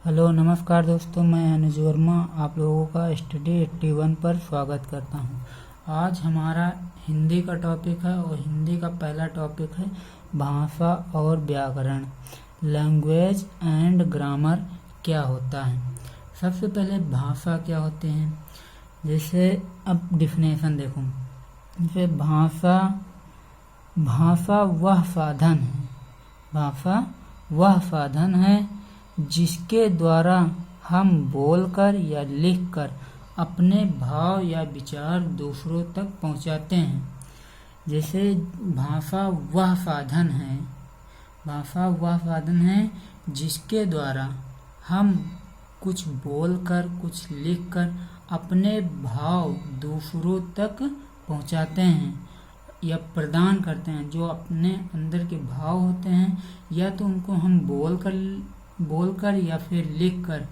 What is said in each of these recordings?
Hello नमस्कार दोस्तों, मैं अनुज वर्मा आप लोगों का स्टडी 81 पर स्वागत करता हूं। आज हमारा हिंदी का टॉपिक है और हिंदी का पहला टॉपिक है भाषा और व्याकरण। लैंग्वेज एंड ग्रामर क्या होता है। सबसे पहले भाषा क्या होते हैं, जैसे अब डिफिनेशन देखो। जैसे भाषा वह साधन है, भाषा वह साधन है जिसके द्वारा हम बोलकर या लिखकर अपने भाव या विचार दूसरों तक पहुंचाते हैं। जैसे भाषा वह साधन है जिसके द्वारा हम कुछ बोलकर कुछ लिखकर अपने भाव दूसरों तक पहुंचाते हैं या प्रदान करते हैं। जो अपने अंदर के भाव होते हैं या तो उनको हम बोलकर या फिर लिखकर,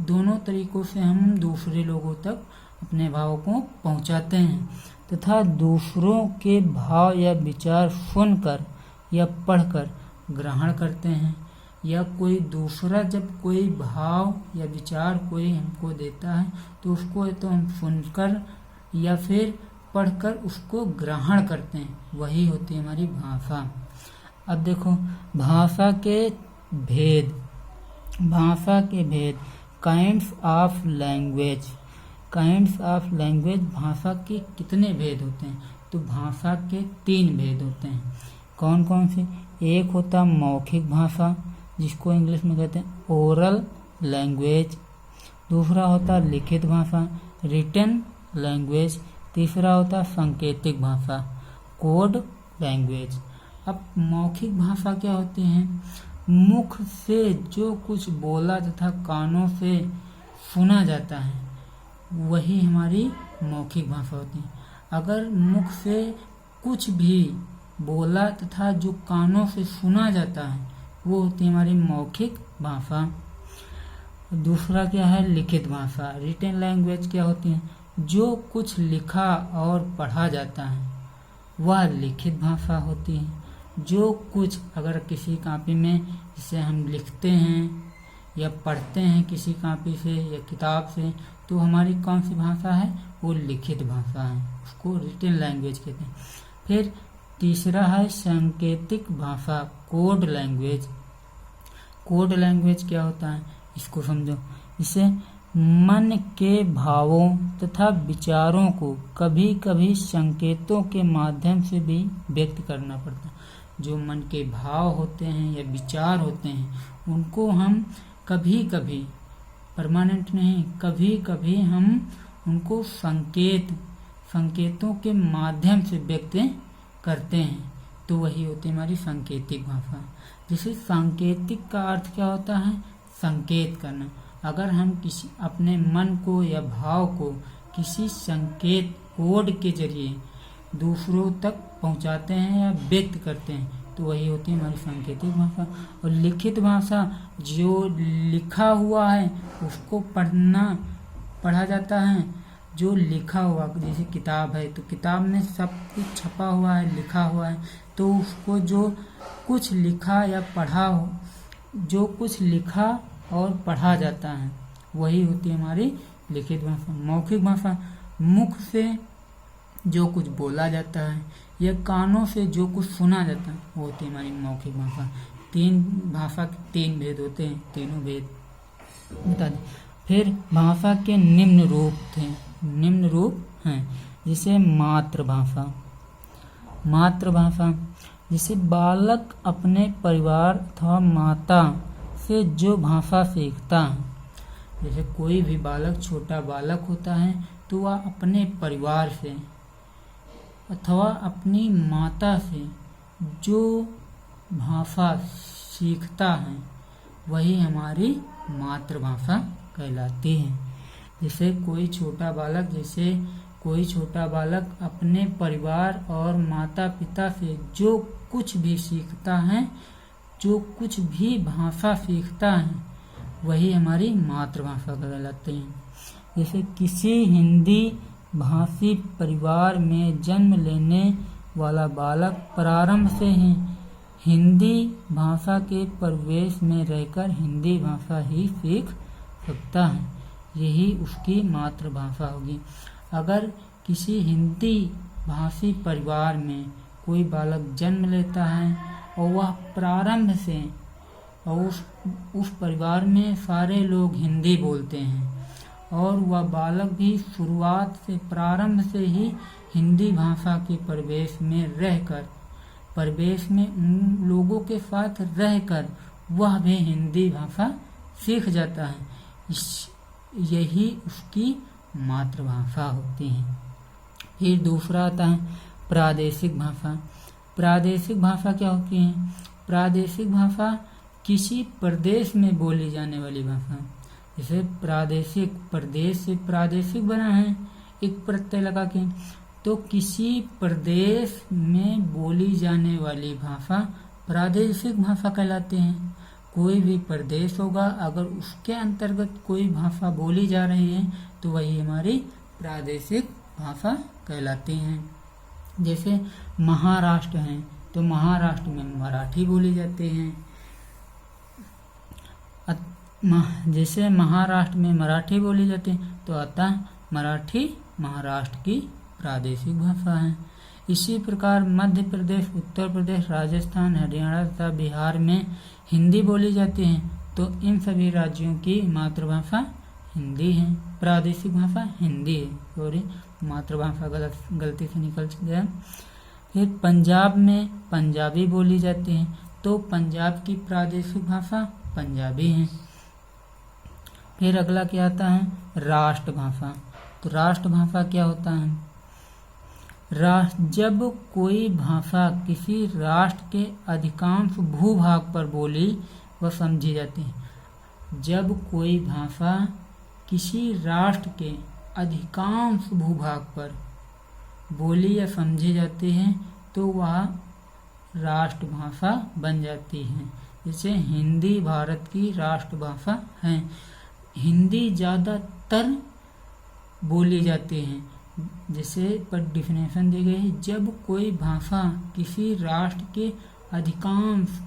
दोनों तरीकों से हम दूसरे लोगों तक अपने भाव को पहुंचाते हैं तथा दूसरों के भाव या विचार सुनकर या पढ़कर ग्रहण करते हैं। या कोई दूसरा जब कोई भाव या विचार कोई हमको देता है तो उसको तो हम सुनकर या फिर पढ़कर उसको ग्रहण करते हैं, वही होती है हमारी भाषा। अब देखो भाषा के भेद। Kinds of language. भाषा के कितने भेद होते हैं, तो भाषा के 3 भेद होते हैं। कौन कौन से? एक होता मौखिक भाषा, जिसको इंग्लिश में कहते हैं ओरल लैंग्वेज। दूसरा होता लिखित भाषा, रिटन लैंग्वेज। तीसरा होता सांकेतिक भाषा, कोड लैंग्वेज। अब मौखिक भाषा क्या होती है? मुख से जो कुछ बोला तथा कानों से सुना जाता है, वही हमारी मौखिक भाषा होती है। अगर मुख से कुछ भी बोला तथा जो कानों से सुना जाता है, वो होती है हमारी मौखिक भाषा। दूसरा क्या है? लिखित भाषा, रिटन लैंग्वेज क्या होती है? जो कुछ लिखा और पढ़ा जाता है, वह लिखित भाषा होती है। जो कुछ अगर किसी कॉपी में जिसे हम लिखते हैं या पढ़ते हैं किसी कॉपी से या किताब से, तो हमारी कौन सी भाषा है? वो लिखित भाषा है, उसको रिटन लैंग्वेज कहते हैं। फिर तीसरा है सांकेतिक भाषा, कोड लैंग्वेज। कोड लैंग्वेज क्या होता है, इसको समझो। इसे मन के भावों तथा विचारों को कभी कभी संकेतों के माध्यम से भी व्यक्त करना पड़ता है। जो मन के भाव होते हैं या विचार होते हैं, उनको हम कभी कभी, परमानेंट नहीं, कभी कभी हम उनको संकेतों के माध्यम से व्यक्त करते हैं, तो वही होती है हमारी सांकेतिक भाषा। जैसे सांकेतिक का अर्थ क्या होता है? संकेत करना। अगर हम किसी अपने मन को या भाव को किसी संकेत कोड के जरिए दूसरों तक पहुंचाते हैं या व्यक्त करते हैं, तो वही होती है हमारी सांकेतिक भाषा। और लिखित भाषा, जो लिखा हुआ है उसको पढ़ा जाता है। जो लिखा हुआ, जैसे किताब है तो किताब में सब कुछ छपा हुआ है, लिखा हुआ है, तो उसको जो कुछ लिखा या पढ़ा हो, जो कुछ लिखा और पढ़ा जाता है, वही होती है हमारी लिखित भाषा। मौखिक भाषा, मुख से जो कुछ बोला जाता है या कानों से जो कुछ सुना जाता है, वो होती है हमारी मौखिक भाषा। भाषा के 3 भेद होते हैं, तीनों भेद बता दें। फिर भाषा के निम्न रूप हैं, जैसे मातृभाषा, जिसे बालक अपने परिवार अथवा माता से जो भाषा सीखता है। जैसे कोई भी बालक, छोटा बालक होता है, तो वह अपने परिवार से अथवा अपनी माता से जो भाषा सीखता है, वही हमारी मातृभाषा कहलाती है। जैसे कोई छोटा बालक अपने परिवार और माता पिता से जो कुछ भी सीखता है, जो कुछ भी भाषा सीखता है, वही हमारी मातृभाषा कहलाती है। जैसे किसी हिंदी भाषी परिवार में जन्म लेने वाला बालक प्रारंभ से ही हिंदी भाषा के परिवेश में रहकर हिंदी भाषा ही सीख सकता है, यही उसकी मातृभाषा होगी। अगर किसी हिंदी भाषी परिवार में कोई बालक जन्म लेता है और वह प्रारंभ से और उस परिवार में सारे लोग हिंदी बोलते हैं और वह बालक भी शुरुआत से प्रारंभ से ही हिंदी भाषा के परिवेश में उन लोगों के साथ रहकर वह भी हिंदी भाषा सीख जाता है, यही उसकी मातृभाषा होती है। फिर दूसरा आता है प्रादेशिक भाषा। प्रादेशिक भाषा क्या होती है? प्रादेशिक भाषा किसी प्रदेश में बोली जाने वाली भाषा। जैसे प्रादेशिक, प्रदेश से प्रादेशिक बना है एक प्रत्यय लगा के, तो किसी प्रदेश में बोली जाने वाली भाषा प्रादेशिक भाषा कहलाते हैं। कोई भी प्रदेश होगा, अगर उसके अंतर्गत कोई भाषा बोली जा रही है तो वही हमारी प्रादेशिक भाषा कहलाती हैं। जैसे महाराष्ट्र है तो महाराष्ट्र में मराठी बोली जाती है। जैसे महाराष्ट्र में मराठी बोली जाती है तो अतः मराठी महाराष्ट्र की प्रादेशिक भाषा है। इसी प्रकार मध्य प्रदेश, उत्तर प्रदेश, राजस्थान, हरियाणा तथा बिहार में हिंदी बोली जाती है, तो इन सभी राज्यों की मातृभाषा हिंदी है, प्रादेशिक भाषा हिंदी है। सॉरी, मातृभाषा गलती से निकल गया। फिर पंजाब में पंजाबी बोली जाती है, तो पंजाब की प्रादेशिक भाषा पंजाबी है। फिर अगला क्या आता है? राष्ट्रभाषा। तो राष्ट्रभाषा क्या होता है? जब कोई भाषा किसी राष्ट्र के अधिकांश भूभाग पर बोली व समझी जाती है। जब कोई भाषा किसी राष्ट्र के अधिकांश भूभाग पर बोली या समझी जाती है तो वह राष्ट्रभाषा बन जाती है। जैसे हिंदी भारत की राष्ट्रभाषा है। हिंदी ज़्यादातर बोली जाती है। जैसे पर डिफिनेशन दी गई है, जब कोई भाषा किसी राष्ट्र के अधिकांश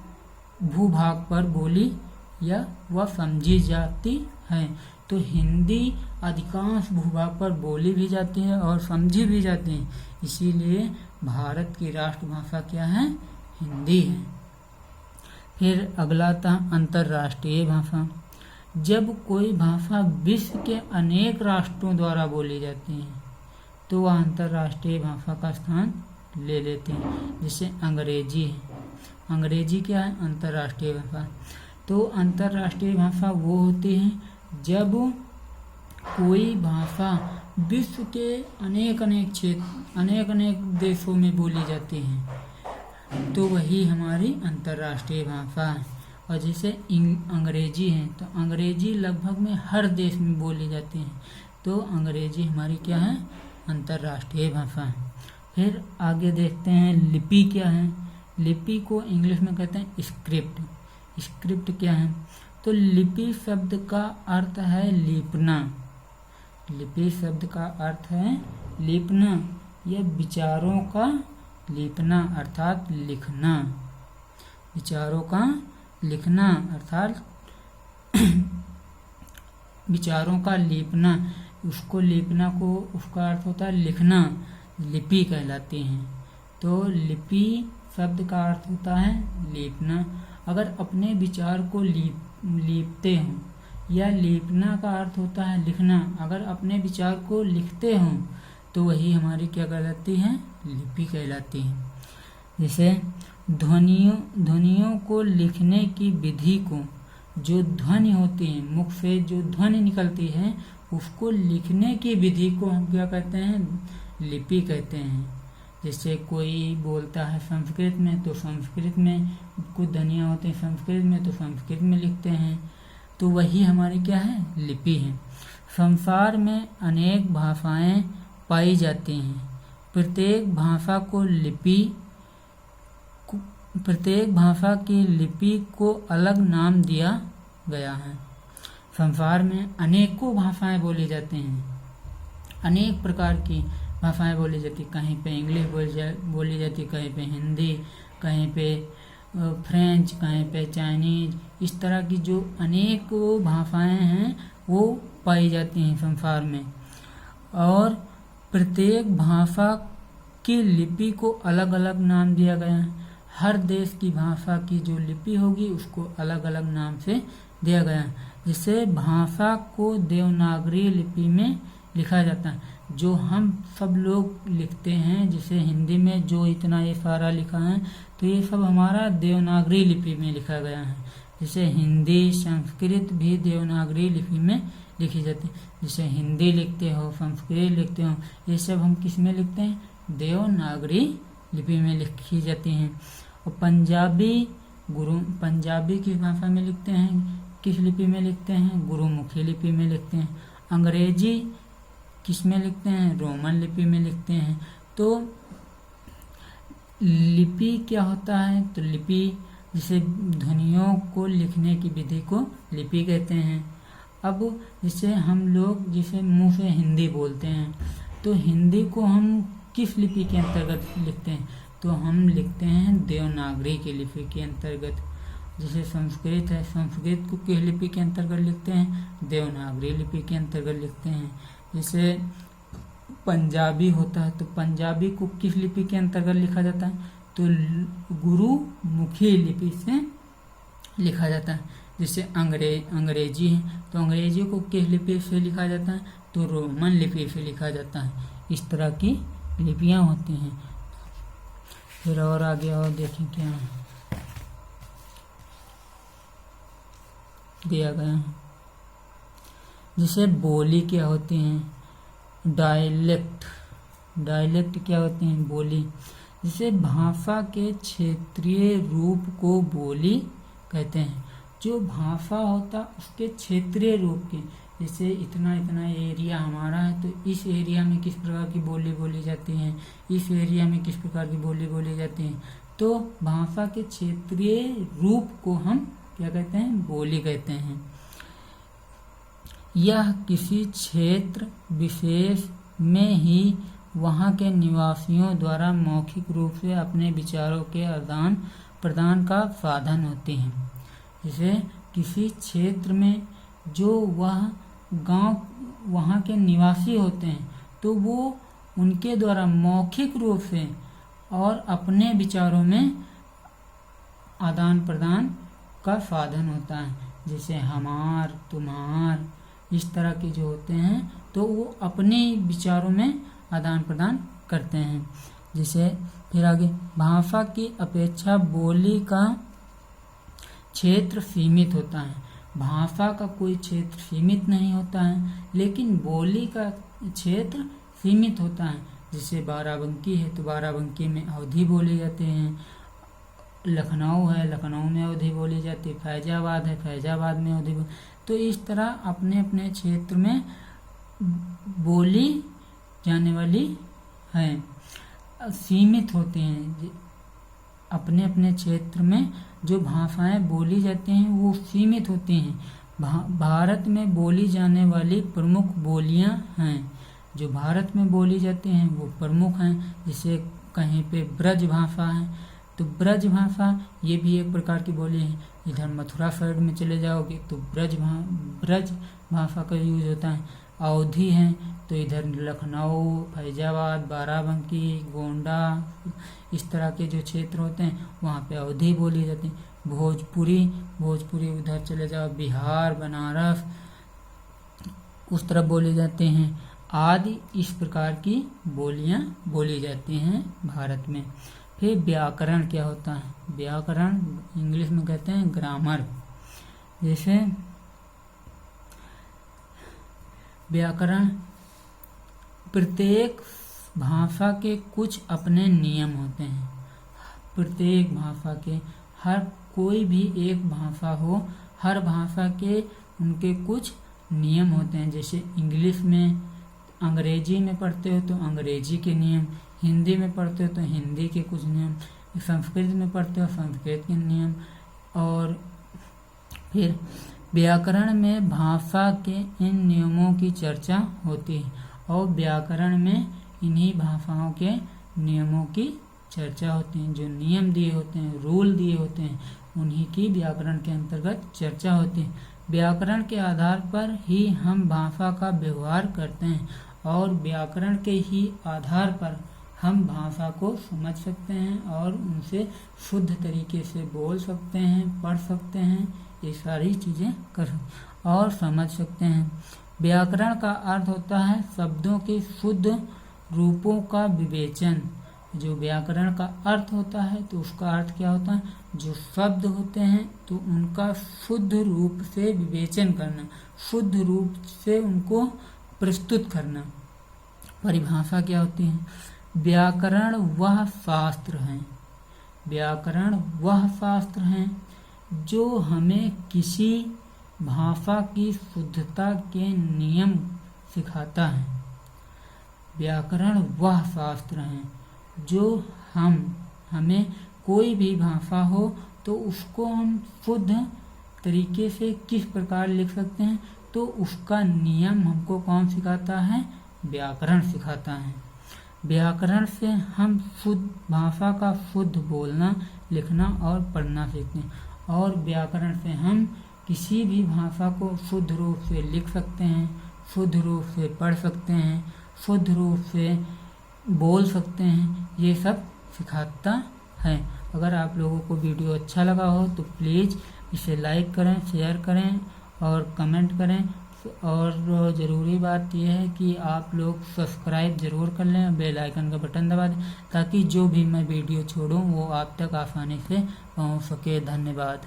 भूभाग पर बोली या वह समझी जाती है, तो हिंदी अधिकांश भूभाग पर बोली भी जाती है और समझी भी जाती है। इसीलिए भारत की राष्ट्रभाषा क्या है? हिंदी है। फिर अगला था अंतर्राष्ट्रीय भाषा। जब कोई भाषा विश्व के अनेक राष्ट्रों द्वारा बोली जाती है तो वह अंतर्राष्ट्रीय भाषा का स्थान ले लेते हैं। जैसे अंग्रेजी है। अंग्रेजी क्या है? अंतर्राष्ट्रीय भाषा। तो अंतर्राष्ट्रीय भाषा वो होती है जब कोई भाषा विश्व के अनेक अनेक देशों में बोली जाती है तो वही हमारी अंतर्राष्ट्रीय भाषा है। और जैसे अंग्रेजी है तो अंग्रेजी लगभग में हर देश में बोली जाती है, तो अंग्रेजी हमारी क्या है? अंतर्राष्ट्रीय भाषा है। फिर आगे देखते हैं लिपि क्या है। लिपि को इंग्लिश में कहते हैं स्क्रिप्ट। स्क्रिप्ट क्या है? तो लिपि शब्द का अर्थ है लीपना। लिपि शब्द का अर्थ है लीपना या विचारों का लीपना अर्थात लिखना। विचारों का लिखना अर्थात विचारों का लीपना। उसको लीपना को उसका अर्थ होता है लिखना, लिपि कहलाती हैं। तो लिपि शब्द का अर्थ होता है लीपना। अगर अपने विचार को लीपते हों या लीपना का अर्थ होता है लिखना, अगर अपने विचार को लिखते हों तो वही हमारी क्या कहलाती है? लिपि कहलाती है। जैसे ध्वनियों को लिखने की विधि को, जो ध्वनि होती है मुख से जो ध्वनि निकलती है उसको लिखने की विधि को हम क्या कहते हैं? लिपि कहते हैं। जैसे कोई बोलता है संस्कृत में तो संस्कृत में कुछ ध्वनियाँ होती हैं संस्कृत में तो संस्कृत में लिखते हैं, तो वही हमारी क्या है? लिपि है। संसार में अनेक भाषाएं पाई जाती हैं। प्रत्येक भाषा की लिपि को अलग नाम दिया गया है। संसार में अनेकों भाषाएं बोली जाती हैं, अनेक प्रकार की भाषाएं बोली जाती। कहीं पे इंग्लिश बोली जाती, कहीं पे हिंदी, कहीं पे फ्रेंच कहें पे, चाइनीज, इस तरह की जो अनेक भाषाएं हैं वो पाई जाती हैं संसार में। और प्रत्येक भाषा की लिपि को अलग अलग नाम दिया गया है। हर देश की भाषा की जो लिपि होगी उसको अलग अलग नाम से दिया गया है। जिससे भाषा को देवनागरी लिपि में लिखा जाता है। जो हम सब लोग लिखते हैं, जैसे हिंदी में जो इतना ये सारा लिखा है, तो ये सब हमारा देवनागरी लिपि में लिखा गया है। जैसे हिंदी, संस्कृत भी देवनागरी लिपि में लिखी जाती है। जैसे हिंदी लिखते हो, संस्कृत लिखते हो, ये सब हम किस में लिखते हैं? देवनागरी लिपि में लिखी जाती हैं। और पंजाबी किस भाषा में लिखते हैं? किस लिपि में लिखते हैं? गुरुमुखी लिपि में लिखते हैं। अंग्रेजी किस में लिखते हैं? रोमन लिपि में लिखते हैं। तो लिपि क्या होता है? तो लिपि जिसे ध्वनियों को लिखने की विधि को लिपि कहते हैं। अब जिसे हम लोग जिसे मुंह से हिंदी बोलते हैं, तो हिंदी को हम किस लिपि के अंतर्गत लिखते हैं? तो हम लिखते हैं देवनागरी की लिपि के अंतर्गत। जैसे संस्कृत है, संस्कृत को किस लिपि के अंतर्गत लिखते हैं? देवनागरी लिपि के अंतर्गत लिखते हैं। जैसे पंजाबी होता है, तो पंजाबी को किस लिपि के अंतर्गत लिखा जाता है? तो गुरुमुखी लिपि से लिखा जाता है। जैसे अंग्रेजी है, तो अंग्रेजी को किस लिपि से लिखा जाता है? तो रोमन लिपि से लिखा जाता है। इस तरह की लिपियां होती हैं। फिर और आगे और देखें क्या दिया गया है। जैसे बोली क्या होती हैं? डायलेक्ट क्या होती हैं? बोली। जैसे भाषा के क्षेत्रीय रूप को बोली कहते हैं। जो भाषा होता उसके क्षेत्रीय रूप के, जैसे इतना एरिया हमारा है, तो इस एरिया में किस प्रकार की बोली बोली जाती है, इस एरिया में किस प्रकार की बोली बोली जाती है। तो भाषा के क्षेत्रीय रूप को हम क्या कहते हैं? बोली कहते हैं। यह किसी क्षेत्र विशेष में ही वहाँ के निवासियों द्वारा मौखिक रूप से अपने विचारों के आदान प्रदान का साधन होती हैं। जैसे किसी क्षेत्र में जो वह गांव वहाँ के निवासी होते हैं, तो वो उनके द्वारा मौखिक रूप से और अपने विचारों में आदान प्रदान का साधन होता है। जैसे हमार, तुम्हार, इस तरह के जो होते हैं, तो वो अपने विचारों में आदान प्रदान करते हैं। जैसे फिर आगे, भाषा की अपेक्षा बोली का क्षेत्र सीमित होता है। भाषा का कोई क्षेत्र सीमित नहीं होता है, लेकिन बोली का क्षेत्र सीमित होता है। जैसे बाराबंकी है, तो बाराबंकी में अवधी बोली जाती है। लखनऊ है, लखनऊ में अवधी बोली जाती है। फैजाबाद है, फैजाबाद में अवधी। तो इस तरह अपने अपने क्षेत्र में बोली जाने वाली हैं, सीमित होते हैं। अपने अपने क्षेत्र में जो भाषाएं बोली जाती हैं वो सीमित होती हैं। भारत में बोली जाने वाली प्रमुख बोलियां हैं। जो भारत में बोली जाती हैं वो प्रमुख हैं। जैसे कहीं पे ब्रज भाषा है, तो ब्रज भाषा ये भी एक प्रकार की बोली है। इधर मथुरा साइड में चले जाओगे तो ब्रज भाषा का यूज होता है। अवधी है, तो इधर लखनऊ, फैजाबाद, बाराबंकी, गोंडा, इस तरह के जो क्षेत्र होते हैं वहाँ पे अवधी बोली जाती है। भोजपुरी उधर चले जाओ, बिहार, बनारस, उस तरफ बोली जाते हैं। आदि इस प्रकार की बोलियां बोली जाती हैं भारत में। फिर व्याकरण क्या होता है? व्याकरण इंग्लिश में कहते हैं ग्रामर। जैसे व्याकरण, प्रत्येक भाषा के कुछ अपने नियम होते हैं। प्रत्येक भाषा के, हर कोई भी एक भाषा हो, हर भाषा के उनके कुछ नियम होते हैं। जैसे इंग्लिश में, अंग्रेजी में पढ़ते हो तो अंग्रेजी के नियम, हिंदी में पढ़ते हो तो हिंदी के कुछ नियम, संस्कृत में पढ़ते हो संस्कृत के नियम। और फिर व्याकरण में भाषा के इन नियमों की चर्चा होती है, और व्याकरण में इन्हीं भाषाओं के नियमों की चर्चा होती है, जो नियम दिए होते हैं, रूल दिए होते हैं, उन्हीं की व्याकरण के अंतर्गत चर्चा होती है। व्याकरण के आधार पर ही हम भाषा का व्यवहार करते हैं और व्याकरण के ही आधार पर हम भाषा को समझ सकते हैं और उनसे शुद्ध तरीके से बोल सकते हैं, पढ़ सकते हैं, ये सारी चीज़ें कर और समझ सकते हैं। व्याकरण का अर्थ होता है शब्दों के शुद्ध रूपों का विवेचन। जो व्याकरण का अर्थ होता है तो उसका अर्थ क्या होता है, जो शब्द होते हैं तो उनका शुद्ध रूप से विवेचन करना, शुद्ध रूप से उनको प्रस्तुत करना। परिभाषा क्या होती है, व्याकरण वह शास्त्र है, व्याकरण वह शास्त्र है जो हमें किसी भाषा की शुद्धता के नियम सिखाता है। व्याकरण वह शास्त्र है जो हमें कोई भी भाषा हो तो उसको हम शुद्ध तरीके से किस प्रकार लिख सकते हैं, तो उसका नियम हमको कौन सिखाता है, व्याकरण सिखाता है। व्याकरण से हम शुद्ध भाषा का शुद्ध बोलना, लिखना और पढ़ना सीखते हैं और व्याकरण से हम किसी भी भाषा को शुद्ध रूप से लिख सकते हैं, शुद्ध रूप से पढ़ सकते हैं, शुद्ध रूप से बोल सकते हैं, ये सब सिखाता है। अगर आप लोगों को वीडियो अच्छा लगा हो तो प्लीज़ इसे लाइक करें, शेयर करें और कमेंट करें। और ज़रूरी बात यह है कि आप लोग सब्सक्राइब ज़रूर कर लें, बेल आइकन का बटन दबा दें ताकि जो भी मैं वीडियो छोड़ूं वो आप तक आसानी से पहुंच सके। धन्यवाद।